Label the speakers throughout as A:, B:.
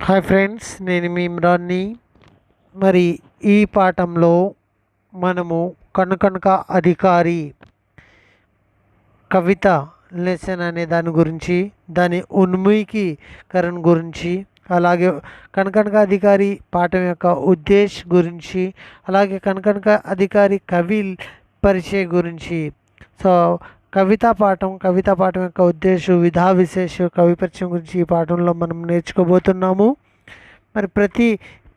A: Hi friends, నేను మీ ఇమ్రాన్ని. మరి ఈ పాఠంలో మనము కనుకనక అధికారి కవిత లెసన్ అనే దాని గురించి, దాని ఉన్మూఖీకరణ గురించి, అలాగే కనకనక అధికారి పాఠం యొక్క ఉద్దేశ్ గురించి, అలాగే కనకనక అధికారి కవి పరిచయ గురించి. సో కవితా పాఠం యొక్క ఉద్దేశం, విధా విశేష, కవి పరిచయం గురించి ఈ పాఠంలో మనం నేర్చుకోబోతున్నాము. మరి ప్రతి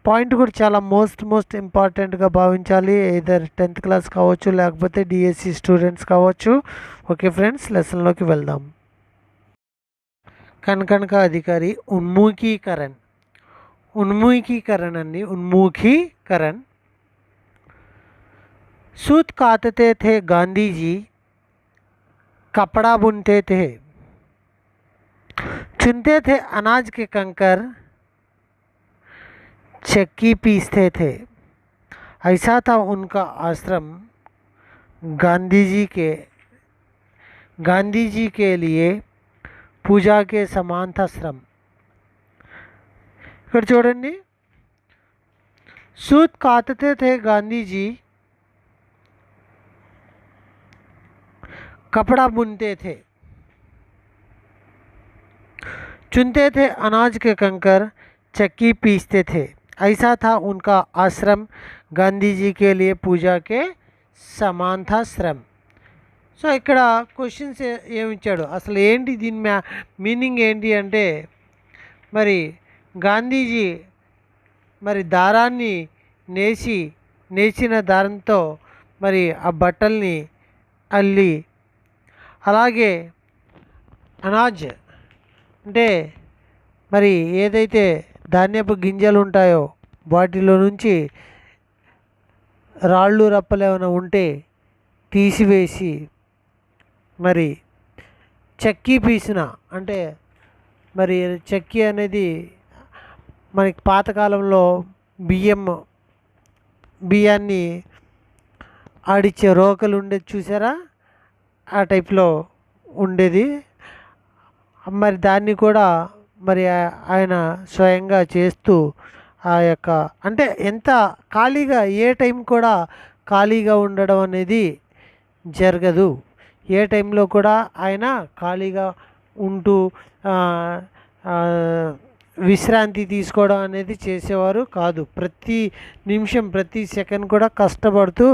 A: పాయింట్ కూడా చాలా మోస్ట్ ఇంపార్టెంట్గా భావించాలి. ఏదర్ 10th క్లాస్ కావచ్చు, లేకపోతే డిఎస్సి స్టూడెంట్స్ కావచ్చు. ఓకే ఫ్రెండ్స్, లెసన్లోకి వెళ్దాం. కనకనక అధికారి उन्मुखीकरण అండి. उन्मुखीकरण। सूत काटते थे गांधी जी, कपड़ा बुनते थे, चुनते थे अनाज के कंकर, चक्की पीसते थे। ऐसा था उनका आश्रम। गांधी जी के लिए पूजा के समान था श्रम। ఇక్కడ చూడండి, सूत काटते थे गांधी जी, कपड़ा बुनते थे, चुनते थे अनाज के कंकर, चक्की पीसते थे। ऐसा था उनका आश्रम। गांधी जी के लिए पूजा के समान था श्रम। సో ఇక్కడ క్వశ్చన్స్ ఏమిచ్చాడు, అసలు ఏంటి దీని మీనింగ్ ఏంటి అంటే, మరి గాంధీజీ మరి దారాన్ని నేసిన దారంతో మరి ఆ బట్టల్ని అల్లి, అలాగే అనాజ్ అంటే మరి ఏదైతే ధాన్యపు గింజలు ఉంటాయో వాటిలో నుంచి రాళ్ళు రప్పలు ఏమైనా ఉంటే తీసివేసి, మరి చెక్కీ పీసిన అంటే మరి చెక్కీ అనేది మనకి పాతకాలంలో బియ్యాన్ని ఆడిచ్చే రోకలు ఉండేది చూసారా, ఆ టైప్లో ఉండేది. మరి దాన్ని కూడా మరి ఆయన స్వయంగా చేస్తూ ఆ యొక్క అంటే ఎంత ఖాళీగా, ఏ టైం కూడా ఖాళీగా ఉండడం అనేది జరగదు. ఏ టైంలో కూడా ఆయన ఖాళీగా ఉంటూ విశ్రాంతి తీసుకోవడం అనేది చేసేవారు కాదు. ప్రతి నిమిషం, ప్రతి సెకండ్ కూడా కష్టపడుతూ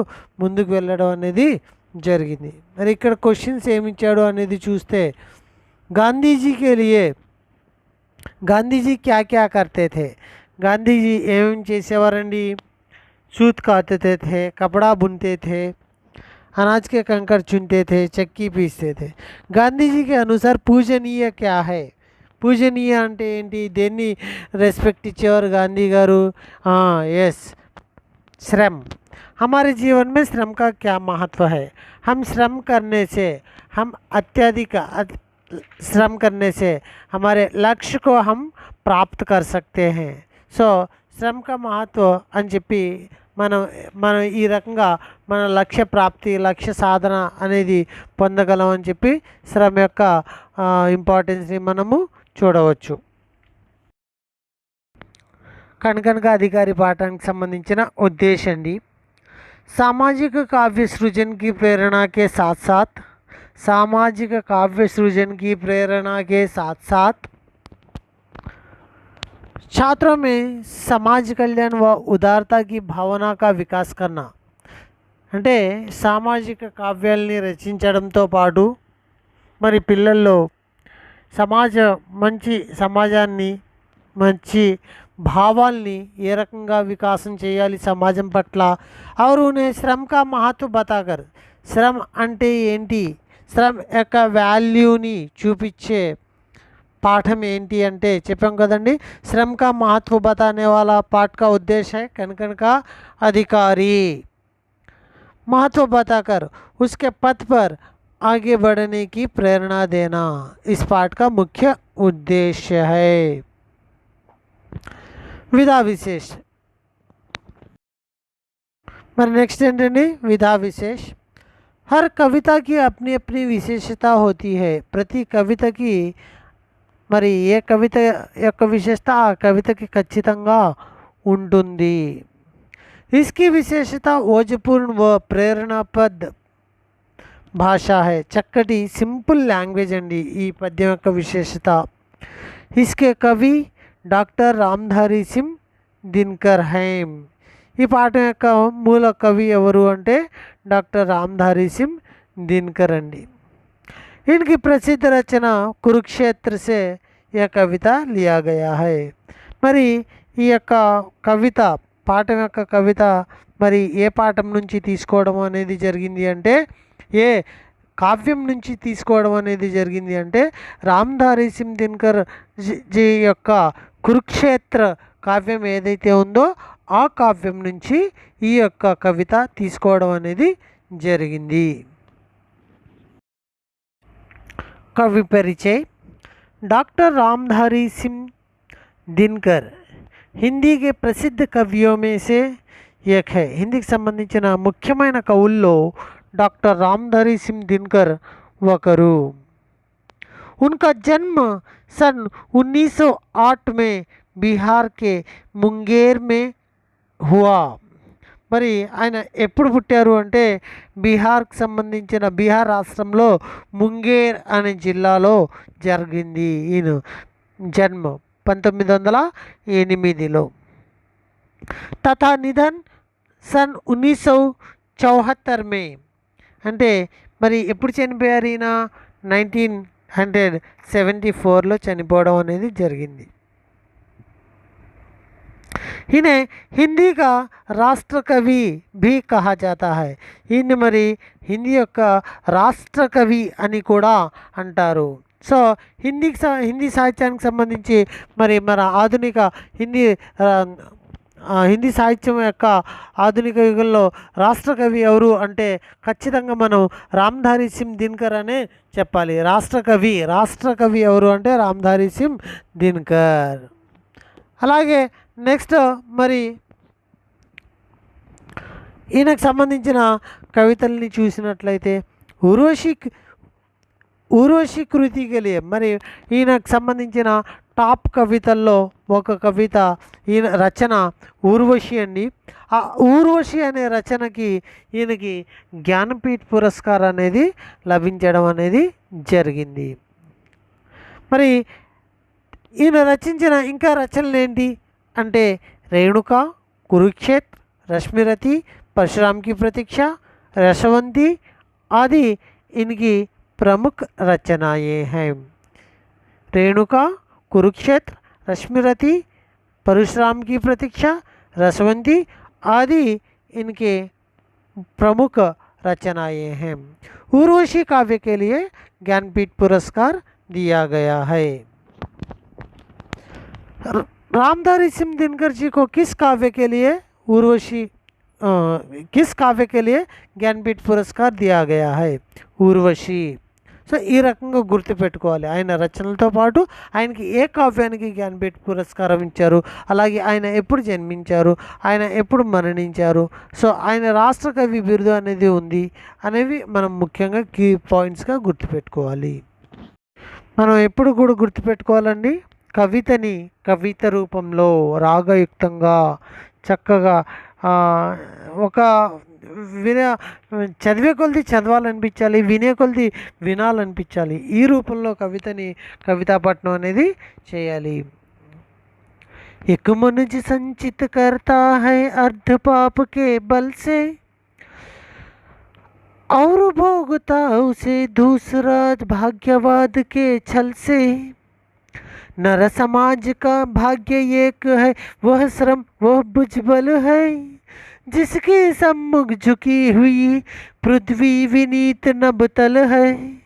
A: ముందుకు వెళ్ళడం అనేది జరిగింది. మరి ఇక్కడ క్వశ్చన్స్ ఏమిచ్చాడు అనేది చూస్తే, గాంధీజీకి లియే గాంధీజీ క్యా క్యా కర్తే थे, గాంధీజీ ఏమేమి చేసేవారండి? सूत काटते थे, कपड़ा बुनते थे, अनाज के कंकर चुनते थे, चक्की पीसते थे। गांधी जी के अनुसार पूजनीय क्या है? పూజనీయ అంటే ఏంటి, దేన్ని రెస్పెక్ట్ ఇచ్చేవారు గాంధీ గారు? ఎస్, श्रम। हमारे जीवन में श्रम का क्या महत्व है? हम श्रम करने से, हम अत्यधिक श्रम करने से हमारे लक्ष्य को हम प्राप्त कर सकते हैं। సో శ్రమ का महत्व అని చెప్పి మనం ఈ రకంగా మన లక్ష్య ప్రాప్తి, లక్ష్య సాధన అనేది పొందగలం అని చెప్పి శ్రమ యొక్క ఇంపార్టెన్స్ని మనము చూడవచ్చు. కనకనక అధికారి పాఠానికి సంబంధించిన ఉద్దేశం అండి. सामाजिक काव्य सृजन की प्रेरणा के साथ साथ सामाजिक काव्य सृजन की प्रेरणा के साथ साथ छात्रों में समाज कल्याण व उदारता की भावना का विकास करना। అంటే సామాజిక కావ్యాల్ని రచించడంతో పాటు మరి పిల్లల్లో మంచి సమాజాన్ని, మంచి భావాల్ని ఏ రకంగా వికాసం చేయాలి సమాజం పట్ల, और उन्हें श्रम का महत्व बताकर, శ్రమ అంటే ఏంటి, శ్రమ యొక్క వాల్యూని చూపించే పాఠం ఏంటి అంటే చెప్పాం కదండి. శ్రమ का महत्व बताने वाला पाठ का उद्देश्य है कनकनक अधिकारी। महत्व बताकर उसके पथ पर आगे बढ़ने की प्रेरणा देना इस पाठ का मुख्य उद्देश्य है। विधा विशेष, మరి నెక్స్ట్ ఏంటండి, విधा विशेष। हर कविता की अपनी अपनी विशेषता होती है। प्रति कविता की మరి ఏ కవిత యొక్క విశేషత ఆ కవితకి ఖచ్చితంగా ఉంటుంది. इसकी విశేషత ఓజపూర్ణ వ ప్రేరణాపద్ భాష హై. చక్కటి సింపుల్ లాంగ్వేజ్ అండి ఈ పద్యం యొక్క విశేషత. ఇస్కే కవి డాక్టర్ రామ్ధారీ సింగ్ దినకర్ హైమ్. ఈ పాఠం యొక్క మూల కవి ఎవరు అంటే డాక్టర్ రామ్ధారీ సింగ్ దినకర్ అండి. इनकी प्रसिद्ध रचना కురుక్షేత్ర से यह कविता लिया गया है. మరి ఈ యొక్క కవిత పాఠం యొక్క కవిత మరి ఏ పాఠం నుంచి తీసుకోవడం అనేది జరిగింది అంటే ఏ కావ్యం నుంచి తీసుకోవడం అనేది జరిగింది అంటే రామ్ధారీ సింగ్ దినకర్ జీ యొక్క కురుక్షేత్ర కావ్యం ఏదైతే ఉందో ఆ కావ్యం నుంచి ఈ యొక్క కవిత తీసుకోవడం అనేది జరిగింది. कवि परिचय. डॉक्टर रामधारी सिंह दिनकर हिंदी के प्रसिद्ध कवियों में से एक है. हिंदी की సంబంధించిన ముఖ్యమైన కవుల్లో డాక్టర్ రామ్ధారీ సింగ్ దినకర్ ఒకరు. उनका जन्म सन 1908 में बिहार के मुंगेर में हुआ. మరి ఆయన ఎప్పుడు పుట్టారు అంటే బీహార్కి సంబంధించిన బీహార్ రాష్ట్రంలో ముంగేర్ అనే జిల్లాలో జరిగింది ఈయన జన్మ 1908లో. తథా నిధన్ సన్ 1974 మే. అంటే మరి ఎప్పుడు చనిపోయారు ఈయన 1974లో చనిపోవడం అనేది జరిగింది. इन्हें हिंदी का राष्ट्र कवि भी कहा जाता है. ఈయన్ని మరి హిందీ యొక్క రాష్ట్ర కవి అని కూడా అంటారు. సో హిందీ సాహిత్యానికి సంబంధించి మరి మన ఆధునిక హిందీ సాహిత్యం యొక్క ఆధునిక యుగంలో రాష్ట్ర కవి ఎవరు అంటే ఖచ్చితంగా మనం రామ్ధారీ సింగ్ దినకర్ అనే చెప్పాలి. రాష్ట్ర కవి ఎవరు అంటే రామ్ధారీ సింగ్ దినకర్. అలాగే నెక్స్ట్ మరి ఈయనకు సంబంధించిన కవితల్ని చూసినట్లయితే ఊర్వశి కృతి కలిగే మరి ఈయనకు సంబంధించిన టాప్ కవితల్లో ఒక కవిత ఈయన రచన ఊర్వశి అండి. ఆ ఊర్వశి అనే రచనకి ఈయనకి జ్ఞానపీఠ పురస్కారం అనేది లభించడం అనేది జరిగింది. మరి ఈయన రచించిన ఇంకా రచనలు ఏంటి అంటే రేణుక, కురుక్షేత్ర, रश्मिरथी, परशुराम की प्रतीक्षा, रसवंती आदि इनकी प्रमुख रचनाएं हैं. रेणुका, कुरुक्षेत्र, रश्मिरथी, परशुराम की प्रतीक्षा, रसवंती आदि इनके प्रमुख रचनाएं हैं. उर्वशी काव्य के लिए ज्ञानपीठ पुरस्कार दिया गया है. रामधारी सिंह दिनकर जी को किस काव्य के लिए ज्ञानपीठ पुरस्कार दिया गया है? ఊర్వశి. సో ఈ రకంగా గుర్తుపెట్టుకోవాలి. ఆయన రచనలతో పాటు ఆయనకి ఏ కావ్యానికి జ్ఞానపీఠ పురస్కారం ఇచ్చారు, అలాగే ఆయన ఎప్పుడు జన్మించారు, ఆయన ఎప్పుడు మరణించారు, సో ఆయన రాష్ట్ర కవి బిరుదు అనేది ఉంది అనేవి మనం ముఖ్యంగా కీ పాయింట్స్గా గుర్తుపెట్టుకోవాలి. మనం ఎప్పుడు కూడా గుర్తుపెట్టుకోవాలండి, కవితని కవిత రూపంలో రాగయుక్తంగా చక్కగా ఒక చదివే కొలది చదవాలనిపించాలి, వినే కొలది వినాలనిపించాలి. ఈ రూపంలో కవితా పఠనం అనేది చేయాలి. एक मनुज संचित करता है अर्ध पाप के बल से और भोगता उसे दूसरा भाग्यवाद के छल से. नर समाज का भाग्य एक है, वह श्रम वह भुजबल है, जिसके सम्मुख झुकी हुई पृथ्वी विनीत नबतल है.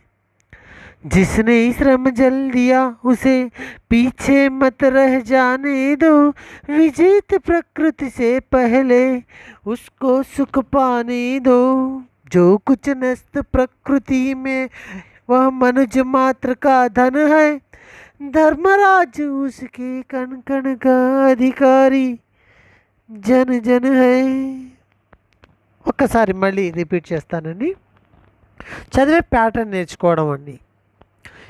A: जिसने श्रम जल दिया उसे पीछे मत रह जाने दो, विजित प्रकृति से पहले उसको सुख पाने दो. जो कुछ नस्त प्रकृति में वह मनुज मात्र का धन है, धर्मराज उसके कण कण का अधिकारी जन जन है. ఒక్కసారి మళ్ళీ రిపీట్ చేస్తానండి. చదివే ప్యాటర్న్ నేర్చుకోవడం అండి.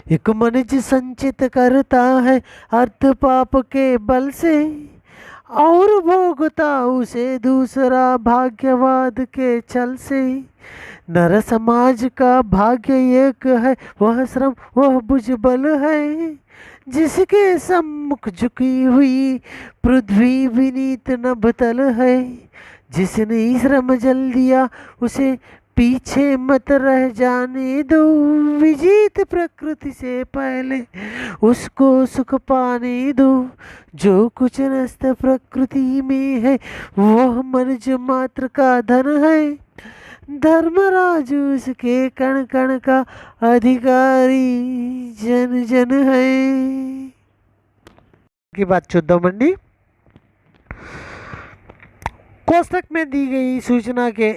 A: एक मनुष्य संचित करता है अर्थ पाप के बल से, और भोगता उसे दूसरा भाग्यवाद के छल से। नर समाज का भाग्य एक है, वह श्रम वह भुजबल है, जिसके सम्मुख झुकी हुई पृथ्वी विनीत नभतल है। जिसने श्रम जल दिया उसे पीछे मत रह जाने दो, विजीत प्रकृति से पहले उसको सुख पाने दो। जो कुछ नस्त प्रकृति में है वह मनुष्य मात्र का धन है, धर्मराज उसके कण कण का अधिकारी जन जन है की बात చూద్దామండి। कोष्टक में दी गई सूचना के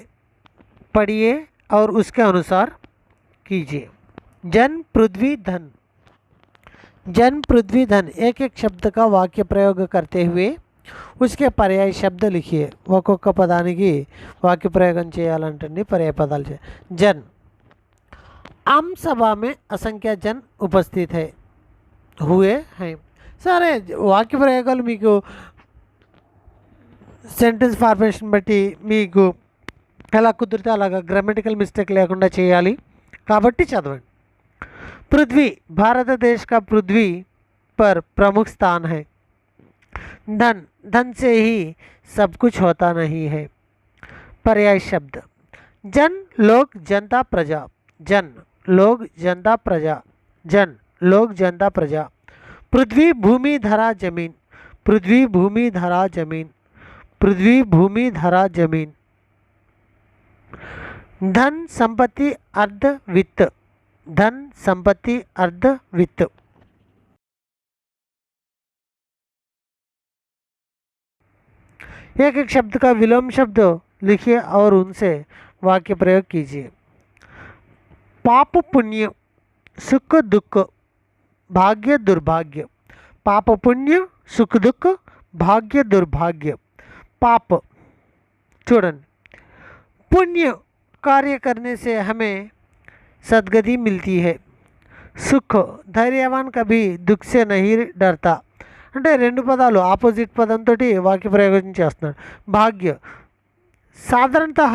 A: पढ़िए और उसके अनुसार कीजिए। जन पृथ्वी धन। जन पृथ्वी धन एक एक शब्द का वाक्य प्रयोग करते हुए उसके पर्याय शब्द लिखिए। ఒక్కొక్క పదానికి వాక్య ప్రయోగం చేయాలంటండి पर्याय పదాలు जन। आम सभा में असंख्य जन उपस्थित है हुए हैं। సరే వాక్య ప్రయోగాలు మీకు సెంటెన్స్ ఫార్మేషన్ బట్టి మీకు ఎలా కుదిరితే అలాగా ग्रामेटिकल मिस्टेक లేకుండా చేయాలి కాబట్టి చదవండి। पृथ्वी भारत देश का पृथ्वी पर प्रमुख स्थान है। धन धन से ही सब कुछ होता नहीं है। पर्याय शब्द जन लोग जनता प्रजा। जन लोग जनता प्रजा। जन लोग जनता प्रजा। पृथ्वी भूमि धरा जमीन। पृथ्वी भूमि धरा जमीन। पृथ्वी भूमि धरा जमीन। धन संपत्ति अर्ध वित्त। धन संपत्ति अर्ध वित्त। एक एक शब्द का विलोम शब्द लिखिए और उनसे वाक्य प्रयोग कीजिए। पाप पुण्य, सुख दुख, भाग्य दुर्भाग्य। पाप पुण्य, सुख दुख, भाग्य दुर्भाग्य। पाप चूड़न पुण्य कार्य करने से हमें सद्गति मिलती है। सुख धैर्यवान कभी दुख से नहीं डरता। అంటే రెండు పదాలు ఆపోజిట్ పదంతో వాక్య ప్రయోగం చేస్తున్నాడు। भाग्य साधारणतः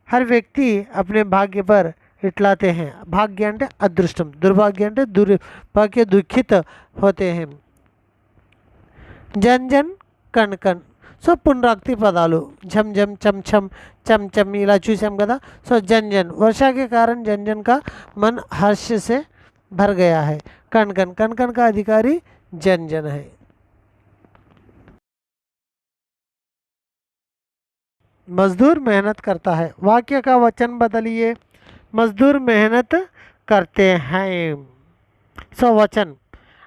A: हर व्यक्ति अपने भाग्य पर इटलाते हैं। भाग्य అంటే అదృష్టం, दुर्भाग्य అంటే दुर्भाग्य दुखित होते हैं। जन जन कण कण సో పునరాక్తి పదాలు झम झम चम चम चम चम ఇలా చూసాం కదా। సో जन जन वर्षा के कारण जन जन का मन हर्ष से भर गया है। कण कण कण कण का अधिकारी जन जन है। मजदूर मेहनत करता है। वाक्य का वचन बदलिए। मजदूर मेहनत करते हैं। सो वचन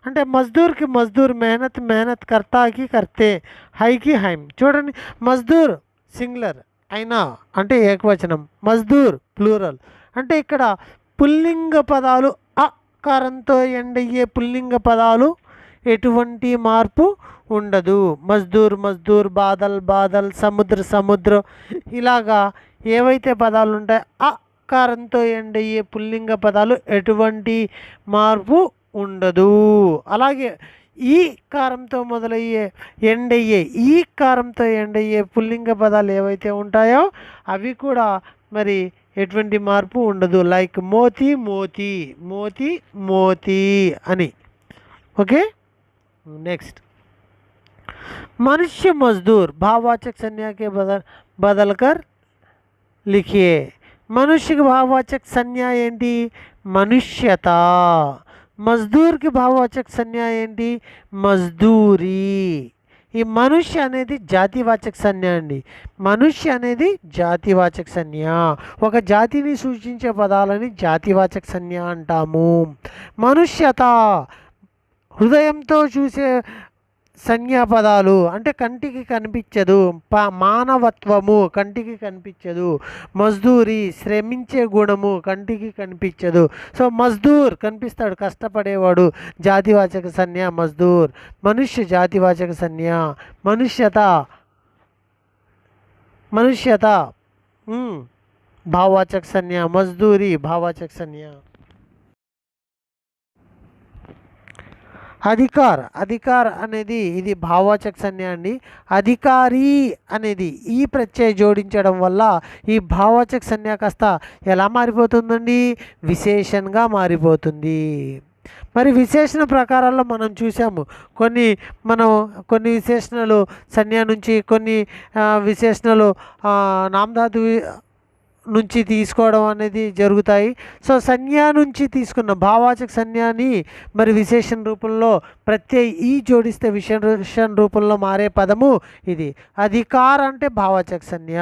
A: అంటే మజ్దూర్కి మజ్దూర్ మెహనత్ మెహనత్ కర్తాకి కర్తే హైకి హైమ్। చూడండి మజ్దూర్ సింగులర్ అయినా అంటే ఏకవచనం, మజ్దూర్ ప్లూరల్ అంటే ఇక్కడ పుల్లింగ పదాలు అకారంతో ఎండ్ అయ్యే పుల్లింగ పదాలు ఎటువంటి మార్పు ఉండదు। మజ్దూర్ మజ్దూర్, బాదల్ బాదల్, సముద్ర సముద్ర ఇలాగా ఏవైతే పదాలు ఉంటాయో అకారంతో ఎండ్ అయ్యే పుల్లింగ పదాలు ఎటువంటి మార్పు ఉండదు। అలాగే ఈ కారంతో మొదలయ్యే ఎండ్ అయ్యే ఈ కారంతో ఎండ్ అయ్యే పుల్లింగ పదాలు ఏవైతే ఉంటాయో అవి కూడా మరి ఎటువంటి మార్పు ఉండదు। లైక్ మోతి మోతి, మోతి మోతి అని। ఓకే नेक्स्ट मनुष्य मजदूर भाववाचक संज्ञा के बदल कर लिखिए। मनुष्य की भाववाचक संज्ञा ఏంటి మనుష్యత। మజ్దూర్ की భావవాచక సంజ్ఞ ఏంటి మజ్దూరి। ఈ మనుష్య అనేది జాతివాచక సంజ్ఞ అండి। మనుష్య అనేది జాతివాచక సంజ్ఞ। ఒక జాతిని సూచించే పదాలని జాతివాచక సంజ్ఞ అంటాము। మనుష్యత హృదయంతో చూసే సంజ్ఞాపదాలు అంటే కంటికి కనిపించదు। మానవత్వము కంటికి కనిపించదు। మజ్దూరి శ్రమించే గుణము కంటికి కనిపించదు। సో మజ్దూర్ కనిపిస్తాడు, కష్టపడేవాడు, జాతివాచక సంజ్ఞ మజ్దూర్। మనుష్య జాతివాచక సంజ్ఞ। మనుష్యత మనుష్యత భావవాచక సంజ్ఞ। మజ్దూరి భావవాచక సంజ్ఞ। అధికార్ అనేది ఇది భావవాచక సంజ్ఞ అండి. అధికారి అనేది ఈ ప్రత్యయ జోడించడం వల్ల ఈ భావవాచక సంజ్ఞ కాస్త ఎలా మారిపోతుందండి, విశేషణంగా మారిపోతుంది. మరి విశేషణ ప్రకారాల్లో మనం చూసాము కొన్ని విశేషణలు సంజ్ఞ నుంచి, కొన్ని విశేషణలు నామధాతు నుంచి తీసుకోవడం అనేది జరుగుతాయి. సో సంజ్ఞ నుంచి తీసుకున్న భావవాచక సంజ్ఞని మరి విశేషణ రూపంలో ప్రత్యయ ఈ జోడిస్తే విశేషణ రూపంలో మారే పదము ఇది. అధికార్ అంటే భావవాచక సంజ్ఞ,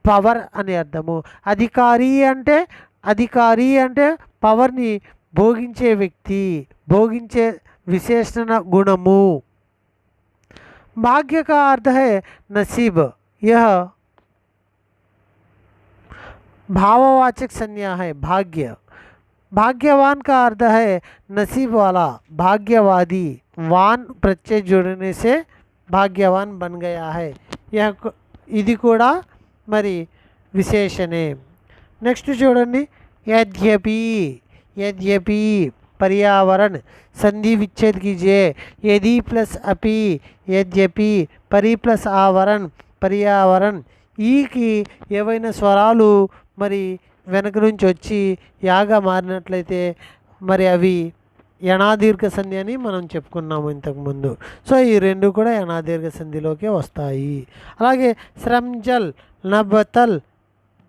A: పవర్ అని అర్థము. అధికారి అంటే పవర్ని భోగించే వ్యక్తి, భోగించే విశేషణ గుణము. भाग्य का अर्थ है नसीब, यह भाववाचक संज्ञा है. भाग्यवान का अर्थ है नसीब वाला, भाग्यवादी. वान प्रत्यय जोड़ने से भाग्यवान बन गया है. यह ఇది కూడా మరి విశేషణే. నెక్స్ట్ చూడండి, यद्यपि पर्यावरण संधि विच्छेद कीजिए. यदि प्लस अपि, यद्यपि, परि प्लस आवरण, पर्यावरण. ఈకి ఏవైనా స్వరాలు మరి వెనక నుంచి వచ్చి యాగా మారినట్లయితే మరి అవి యణాదీర్ఘ సంధి అని మనం చెప్పుకున్నాము ఇంతకుముందు. సో ఈ రెండు కూడా యణాదీర్ఘ సంధిలోకే వస్తాయి. అలాగే శ్రమ్జల్, నబతల్,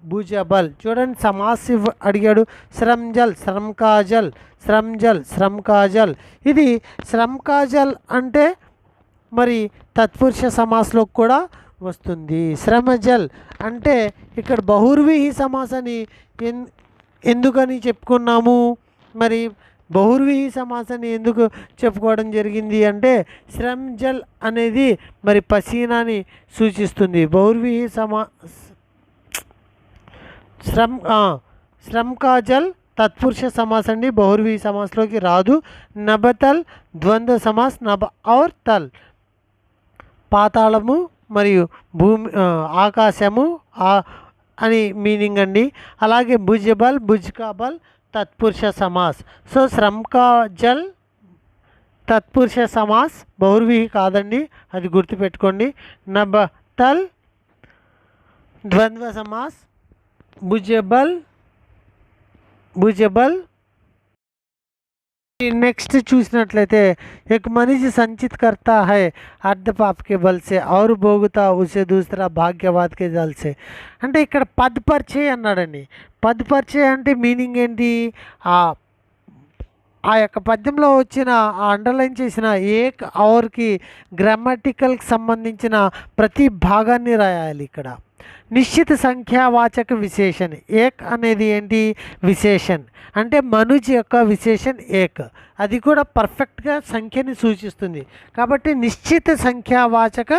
A: భుజబల్. చూడండి సమాస్ అడిగాడు. శ్రమ్జల్, శ్రమ్కాజల్. ఇది శ్రమ్కాజల్ అంటే మరి తత్పురుష సమాస్లో కూడా వస్తుంది. శ్రమజల్ అంటే ఇక్కడ బహుర్వీహి సమాసాన్ని ఎందుకని చెప్పుకున్నాము, మరి బహుర్వీహి సమాసాన్ని ఎందుకు చెప్పుకోవడం జరిగింది అంటే శ్రమ్జల్ అనేది మరి పసీనాని సూచిస్తుంది. బహుర్వీహి శ్రమ్కాజల్ తత్పురుష సమాస్ అండి, బహుర్వీహి సమాస్లోకి రాదు. నబతల్ ద్వంద్వ సమాస్, నబ ఔర్ తల్ పాతాళము మరియు భూమి, ఆకాశము అని మీనింగ్ అండి. అలాగే భుజబల్, భుజ్కాబల్ తత్పురుష సమాస్. సో శ్రమ్కాజల్ తత్పురుష సమాస్, బహుర్వీహి కాదండి, అది గుర్తుపెట్టుకోండి. నబతల్ ద్వంద్వ సమాస్, భుజబల్. नेक्स्ट చూసినట్లయితే एक मनुष्य संचित करता है अर्ध पाप के बल से और भोगता उसे दूसरा भाग्यवाद के जल से. అంటే ఇక్కడ పద్ పరిచయ అన్నాడండి. పద్ పరిచయ అంటే మీనింగ్ ఏంటి, ఆ యొక్క పద్యంలో వచ్చిన అండర్లైన్ చేసిన ఏక్ ఔర్కి గ్రామటికల్కి సంబంధించిన ప్రతి భాగాన్ని రాయాలి. ఇక్కడ నిశ్చిత సంఖ్యావాచక విశేషణ్. ఏక్ అనేది ఏంటి, విశేషణ్ అంటే మనుజ్ యొక్క విశేషణ్ ఏక్, అది కూడా పర్ఫెక్ట్గా సంఖ్యని సూచిస్తుంది కాబట్టి నిశ్చిత సంఖ్యావాచక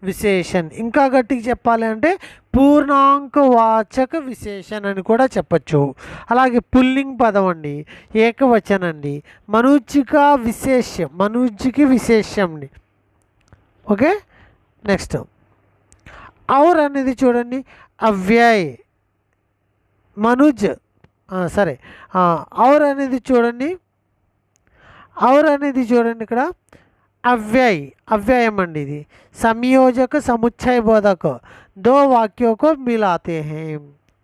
A: విశేషణ్. ఇంకా గట్టిగా చెప్పాలి అంటే పూర్ణాంకవాచక విశేషణ్ అని కూడా చెప్పచ్చు. అలాగే పుల్లింగ్ పదం అండి, ఏకవచనం అండి. మనుజ్గా విశేష్యం, మనుజ్కి విశేష్యం అండి. ఓకే, నెక్స్ట్ ఔర్ అనేది చూడండి, అవ్యయ్. మనుజ్ సరే, ఔర్ అనేది చూడండి, ఇక్కడ अव्ययम अंडी ఇది संयोजक समुच्चय बोधक दो वाक्यों को मिलाते हैं.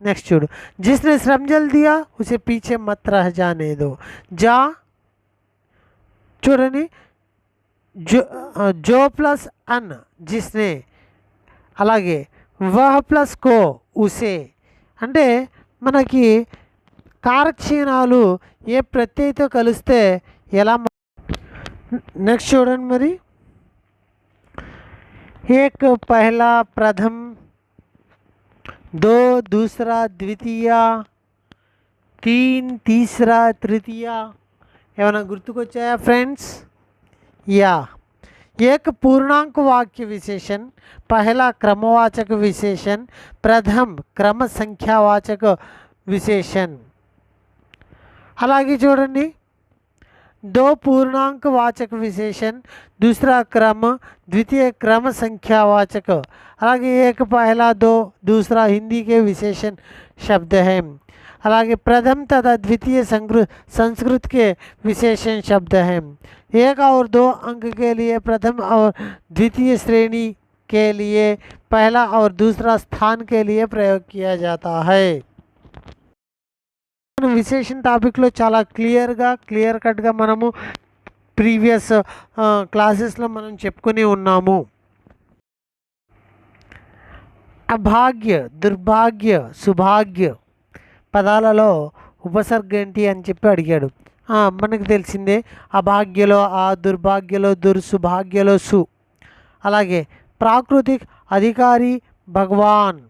A: नेक्स्ट छोड़ो, जिसने श्रमजल दिया उसे पीछे मत रह जाने दो. जा చూడండి, जो प्लस अन जिसने, అలాగే వహ ప్లస్ కో ఉసే. అంటే మనకి కారక్షీణాలు ఏ ప్రత్యయతో కలిస్తే ఎలా. నెక్స్ట్ చూడండి, మరి एक पहला प्रथम, दो दूसरा द्वितीय, तीन तीसरा तृतीय. ఏమైనా గుర్తుకొచ్చాయా ఫ్రెండ్స్? या एक पूर्णांक वाक्य विशेषण, पहला क्रमवाचक विशेषण, प्रथम क्रम संख्यावाचक विशेषण. అలాగే చూడండి, दो पूर्णांक वाचक विशेषण, दूसरा क्रम, द्वितीय क्रम संख्यावाचक. అలాగే एक पहला, दो दूसरा हिंदी के विशेषण शब्द है. అలాగే प्रथम तथा द्वितीय संस्कृत के विशेषण शब्द हैं। 1 और 2 अंक के लिए प्रथम और द्वितीय श्रेणी के लिए पहला और दूसरा स्थान के लिए प्रयोग किया जाता है। విశేషణ టాపిక్లో చాలా క్లియర్ కట్గా మనము ప్రీవియస్ క్లాసెస్లో మనం చెప్పుకొని ఉన్నాము. అభాగ్య, దుర్భాగ్య, సుభాగ్య పదాలలో ఉపసర్గ ఏంటి అని చెప్పి అడిగాడు. మనకు తెలిసిందే, అభాగ్యలో ఆ, దుర్భాగ్యలో దుర్, సుభాగ్యలో సు. అలాగే ప్రాకృతిక్, అధికారి, భగవాన్,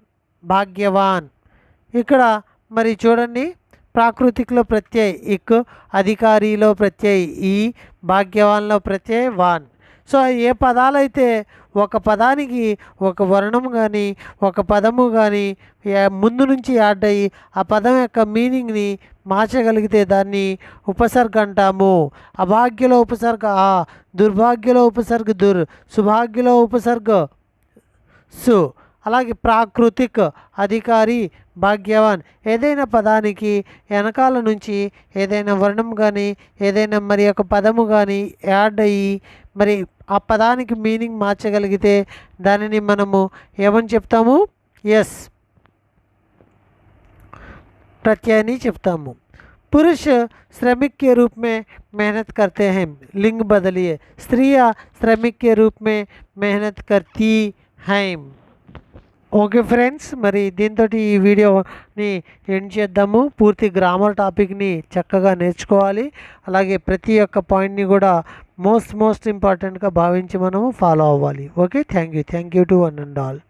A: భాగ్యవాన్. ఇక్కడ మరి చూడండి, ప్రాకృతిక్లో ప్రత్యయ ఇక్, అధికారిలో ప్రత్యయ ఈ, భాగ్యవాన్లో ప్రత్యయ వాన్. సో ఏ పదాలైతే ఒక పదానికి ఒక వర్ణం కానీ ఒక పదము కానీ ముందు నుంచి యాడ్ అయ్యి ఆ పదం యొక్క మీనింగ్ని మార్చగలిగితే దాన్ని ఉపసర్గ అంటాము. అభాగ్యలో ఉపసర్గ ఆ, దుర్భాగ్యలో ఉపసర్గ దుర్, సుభాగ్యలో ఉపసర్గ సు. అలాగే ప్రాకృతిక్, అధికారి, భాగ్యవాన్ ఏదైనా పదానికి వెనకాల నుంచి ఏదైనా వర్ణం కానీ ఏదైనా మరి ఒక పదము కానీ యాడ్ అయ్యి మరి ఆ పదానికి మీనింగ్ మార్చగలిగితే దానిని మనము ఏమని చెప్తాము? ఎస్, प्रत्यय చెప్తాము. पुरुष श्रमिक के रूप में मेहनत करते हैं, लिंग बदलिए. स्त्रियां श्रमिक के रूप में मेहनत करती हैं. ఓకే ఫ్రెండ్స్, మరి దీంతో ఈ వీడియోని ఎండ్ చేద్దాము. పూర్తి గ్రామర్ టాపిక్ని చక్కగా నేర్చుకోవాలి. అలాగే ప్రతి ఒక్క పాయింట్ని కూడా మోస్ట్ ఇంపార్టెంట్గా భావించి మనము ఫాలో అవ్వాలి. Okay, thank you to one and all.